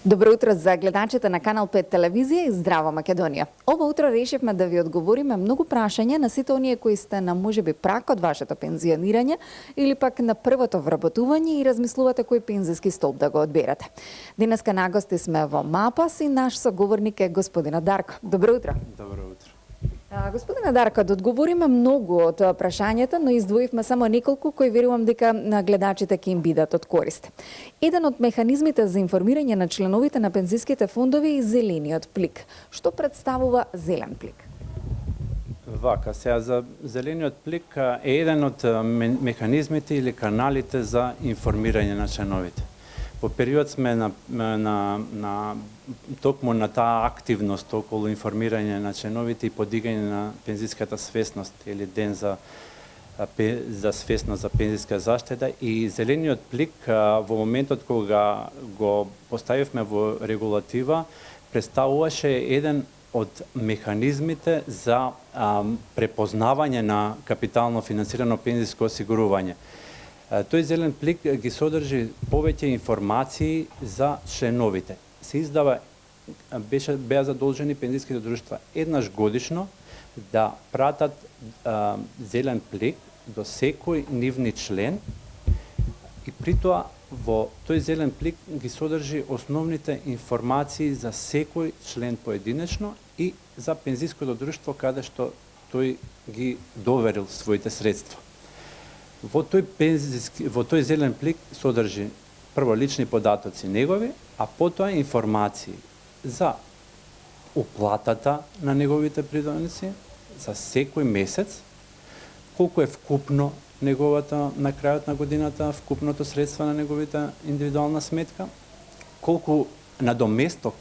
Добро утро за гледачите на Канал 5 телевизија и Здрава Македонија. Ова утро решивме да ви одговориме многу прашања на сите оние кои сте на можеби прак од вашето пензионирање или пак на првото вработување и размислувате кој пензиски столб да го одберете. Денеска нагости сме во МАПАС и наш соговорник е господина Дарко. Добро утро. Добро утро. Господина Дарко, да одговориме многу од прашањата, но издвоивме само неколку кои верувам дека на гледачите ќе им бидат од корист. Еден од механизмите за информирање на членовите на пензиските фондови е зелениот плик. Што представува зелен плик? Вака, сега за зелениот плик е еден од механизмите или каналите за информирање на членовите. Во период сме токму на таа активност околу информирање на членовите и подигање на пензиската свесност или ден за свесност за пензиска заштеда и зелениот плик во моментот кога го поставивме во регулатива представуваше еден од механизмите за препознавање на капитално финансирано пензиско осигурување. Тој зелен плик ги содржи повеќе информации за членовите. Се издава, беа задолжени пензиските друштва еднаш годишно да пратат зелен плик до секој нивни член и при тоа во тој зелен плик ги содржи основните информации за секој член поединечно и за пензиското друштво каде што тој ги доверил своите средства. Во тој зелен плик содржи прво лични податоци негови, а потоа информации за уплатата на неговите придоноси за секој месец, колку е вкупно неговата на крајот на годината, вкупното средство на неговите индивидуална сметка, колку надоместок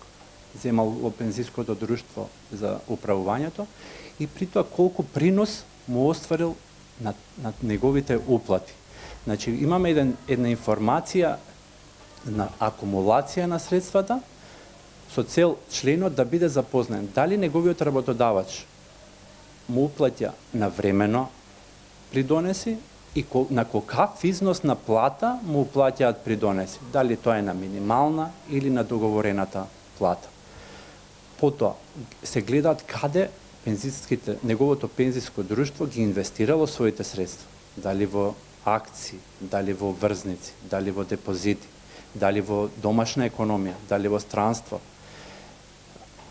земал во пензиското друштво за управувањето и при тоа колку принос му остварил на неговите уплати. Значи, имаме една информација на акумулација на средствата со цел членот да биде запознат дали неговиот работодавач му уплатја навремено придонеси и на колкав износ на плата му уплатјаат придонеси, дали тоа е на минимална или на договорената плата. Потоа се гледаат каде неговото пензиско друштво ги инвестирало своите средства, дали во акции, дали во врзници, дали во депозити, дали во домашна економија, дали во странство.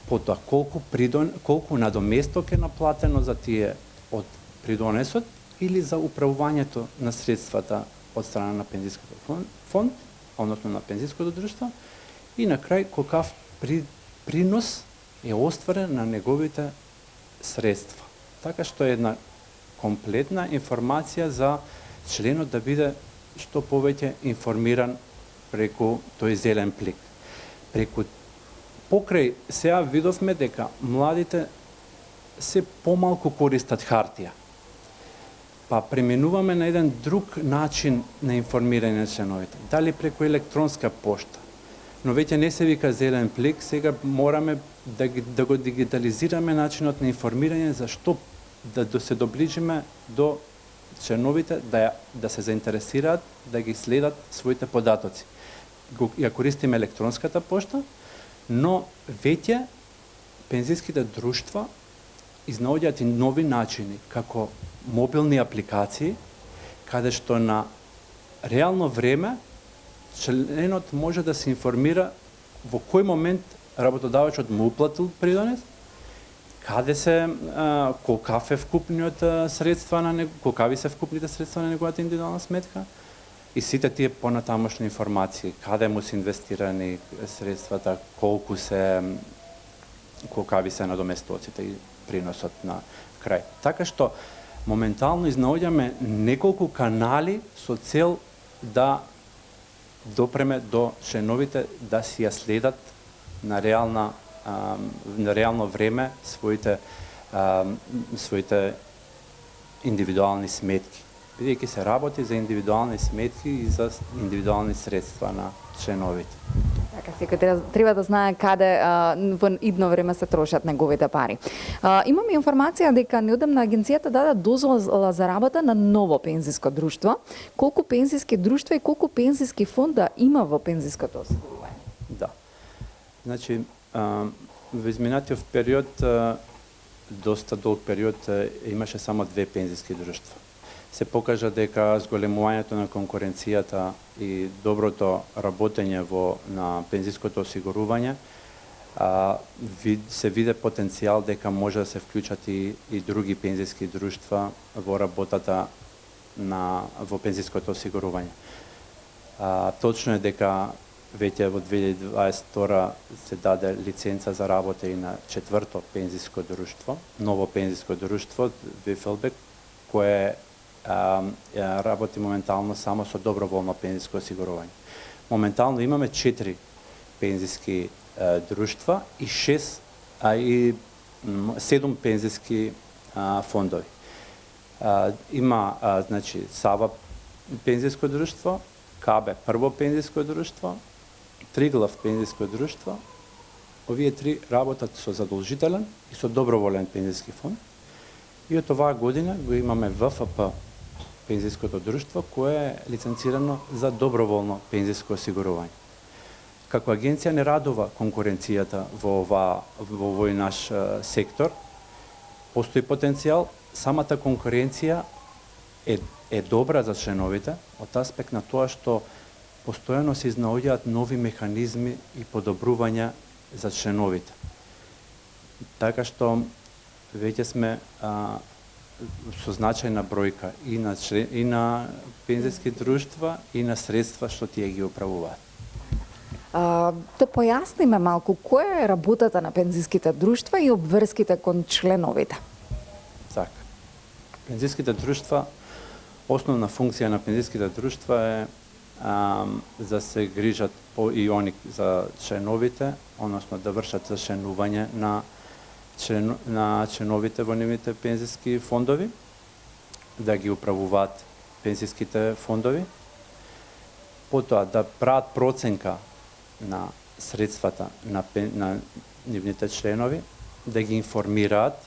Потоа колку надоместок е наплатено за тие од придонесот или за управувањето на средствата од страна на пензиското фонд, односно на пензиското друштво, и на крај колкав принос е остварен на неговите средства. Така што е една комплетна информација за членот да биде што повеќе информиран преку тој зелен плик. Покрај сега видовме дека младите се помалку користат хартија. Па преминуваме на еден друг начин на информирање на членовите. Дали преку електронска пошта. Но веќе не се вика зелен плик, сега мораме да го дигитализираме начинот на информирање за што да се доближиме до членовите, да се заинтересираат, да ги следат своите податоци. Ја користиме електронската пошта, но веќе пензиските друштва изнаоѓаат и нови начини, како мобилни апликации, каде што на реално време членот може да се информира во кој момент работодавачот му уплатил придонес, каде се колкав е вкупниот средства на колкави се вкупните средства на неговата индивидуална сметка и сите тие понатамошни информации, каде му се инвестирани средствата, колкави се надоместоците и приносот на крај. Така што моментално изнаоѓаме неколку канали со цел да допреме до членовите да си ја следат на реално време своите индивидуални сметки. Бидејќи се работи за индивидуални сметки и за индивидуални средства на членовите. Така, секој треба да знае каде во идно време се трошат неговите пари. Имаме информација дека неодамна агенцијата даде дозвола за работа на ново пензиско друштво. Колку пензиски друштва и колку пензиски фонда има во пензиското осигурување? Да. Значи, во изминатиот период, доста долг период, имаше само две пензиски друштва. Се покажа дека зголемувањето на конкуренцијата и доброто работење на пензиското осигурување се виде потенцијал дека може да се вклучат и други пензиски друштва во работата во пензиското осигурување. Точно е дека веќе во 2022 се даде лиценца за работа и на четврто пензиско друштво, ново пензиско друштво Вифелбек, кое работи моментално само со доброволно пензиско осигурување. Моментално имаме 4 пензиски друштва и 7 пензиски фондови. Има значи Сава пензиско друштво, КБ прво пензиско друштво, Триглав пензиско друштво. Овие три работат со задолжителен и со доброволен пензиски фонд. И од оваа година го имаме ВФП пензиското друштво кое е лиценцирано за доброволно пензиско осигурување. Како агенција не радува конкуренцијата во овој наш сектор. Постои потенцијал, самата конкуренција е добра за членовите од аспект на тоа што постојано се изнаоѓаат нови механизми и подобрувања за членовите. Така што веќе сме со значајна бројка и на пензиски друштва и на средства што тие ги управуваат. Да појасниме малку која е работата на пензиските друштва и обврските кон членовите. Така. Пензиските друштва, основна функција на пензиските друштва е да се грижат и они за членовите, односно да вршат зашенување на членовите во нивните пензиски фондови, да ги управуваат пензиските фондови, потоа да прават проценка на средствата на нивните членови, да ги информираат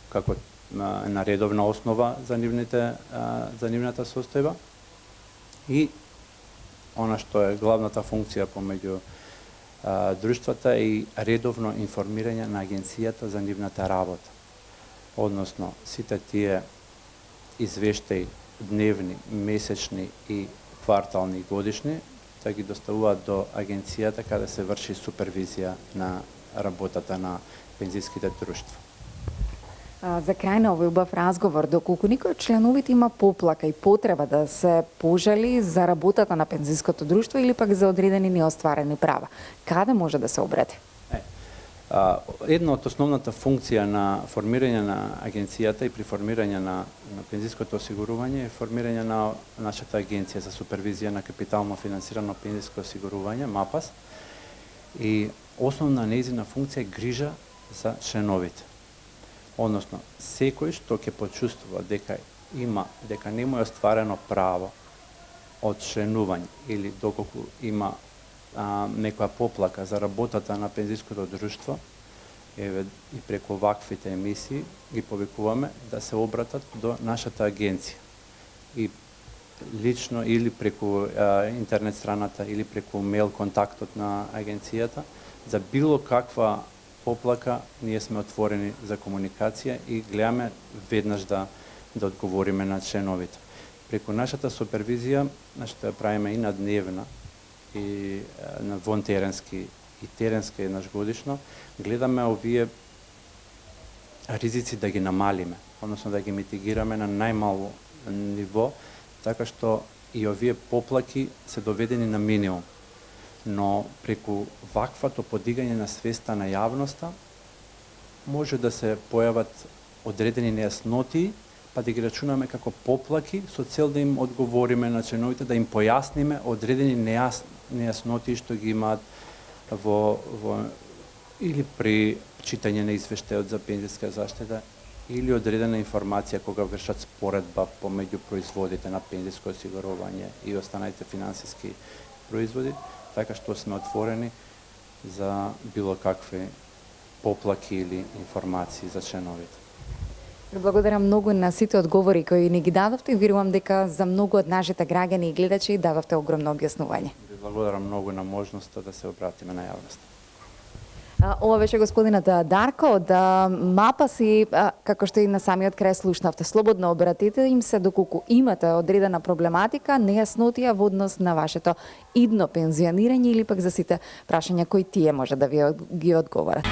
како на редовна основа за нивната состојба и она што е главната функција помеѓу друштвата и редовно информирање на агенцијата за нивната работа. Односно, сите тие извештаи дневни, месечни и квартални и годишни да ги доставуваат до агенцијата каде се врши супервизија на работата на пензиските друштва. За крај на овој убав разговор, доколку никој од членовите има поплака и потреба да се пожали за работата на пензиското друштво или пак за одредени неостварени права, каде може да се обрати? Една од основната функција на формирање на агенцијата и при формирање на пензиското осигурување е формирање на нашата агенција за супервизија на капитално финансирано пензиско осигурување, МАПАС, и основна нејзина функција е грижа за членовите. Односно, секој што ќе почувствува дека не му е остварено право од членување или доколку има некоја поплака за работата на пензиското друштво, и преку ваквите емисии ги повикуваме да се обратат до нашата агенција. И лично или преку интернет страната или преку мејл контактот на агенцијата за било каква поплака ние сме отворени за комуникација и гледаме веднаш да одговориме на членовите. Преку нашата супервизија, што ја правиме и на дневна и на вонтеренски и теренски еднаш годишно, гледаме овие ризици да ги намалиме, односно да ги митигираме на најмало ниво, така што и овие поплаки се доведени на минимум. Но преку ваквото подигање на свеста на јавноста може да се појават одредени нејасноти, па да ги рачунаме како поплаки со цел да им одговориме на членовите, да им појасниме одредени нејасноти што ги имаат или при читање на извештајот за пензиска заштита или одредена информација кога вршат споредба помеѓу производите на пензиско осигурување и останалите финансиски производи, така што сме отворени за било какви поплаки или информации за членовите. Благодарам многу на сите одговори кои ни ги дадовте и верувам дека за многу од нашите граѓани и гледачи дадовте огромно објаснување. благодарам многу на можноста да се обратиме на јавноста. Ова беше господинот Дарко од МАПА си, како што и на самиот крај слушнавте. Слободно обратите им се доколку имате одредена проблематика, нејаснотија во однос на вашето идно пензионирање или пак за сите прашања кои тие може да ви ги одговорат.